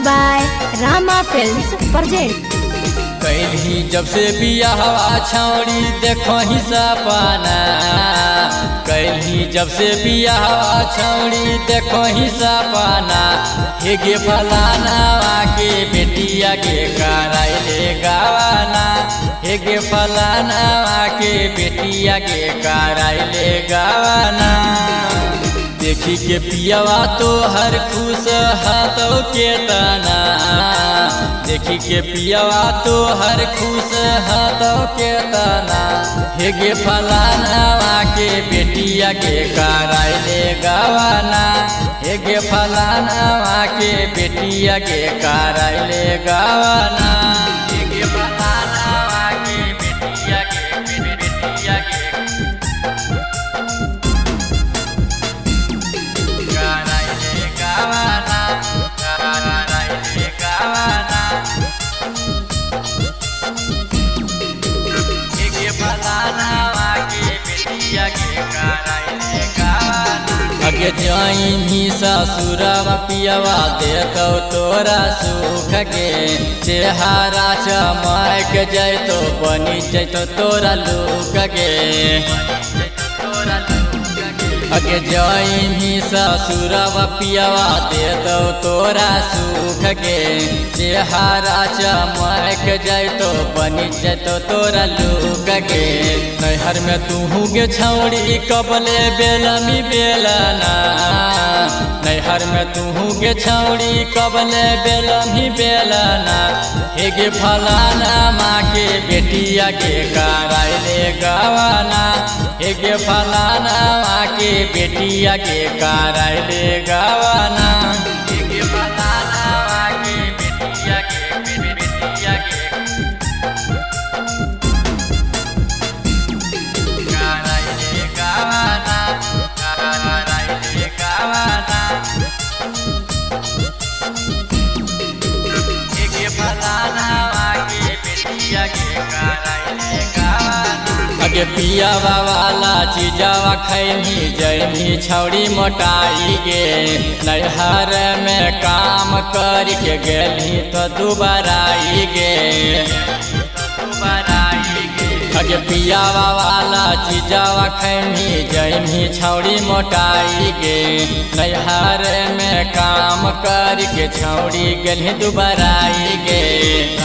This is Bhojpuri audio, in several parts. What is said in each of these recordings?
by Rama Films present। कैली जब से बियाहवा छौड़ी देखो ही सपना, कैली जब से बियाहवा छौड़ी देखो ही सपना। हे गे फलाना के बेटिया के कराइले गावाना, हे गे फलाना के बेटिया के कराइले गावाना। देखी के पियावा तो हर खुश हाथों के तना, देखी के पियावा तो हर खुश हाथों के तना। हे गे फलाना के बेटिया के कराइले गावाना, हे गे फलाना के बेटिया के कराइले गावाना। हे गे फलाना के बेटिया के बेटिया के अगे जाई ससुरवा पियवा देखो तोरा सुख के चेहरा चमक जैतो बनी जैतो तोरा लुक के। अगे जाई ससुरवा पियवा देतो तोरा सुख के चेहरा चमक जैतो बनी जैतो तोरा लुक के। नैहर में तू गे छौड़ी कबले बेलमी बेलना, नैहर में तू गे छौड़ी कबले बेलमी बेलना। हे गे फलाना माँ के बेटिया के कराइले गावाना, हे गे फलाना माँ के बेटिया के कराइले गावाना। हे गे फलाना माँ के बेटिया के बेटिया के कराइले गावाना, कराइले गावाना। हे गे फलाना माँ के बेटिया के कराइले गावाना। अगे पियावा वाला चीजावा खैनी जैनी छौड़ी मोटाई गे, नैहर में काम करके गेली तो दुबाराई गे। अगे पियावा वाला चीजावा खैनी जैनी छौड़ी मोटाई गे, नैहर में काम करके छौड़ी गेली दुबाराई गे।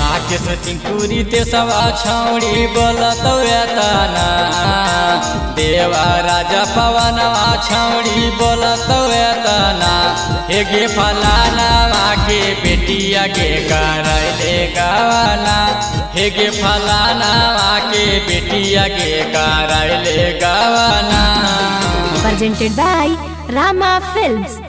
आके से चिंकुरी ते सवा छौड़ी बोलत तना, देवा राजा पवनवा छौड़ी बोलत तना। हे गे फलाना के बेटिया के कराइले गावाना, हे गे फलाना के बेटिया के कराइले गावाना। Presented by Rama Films।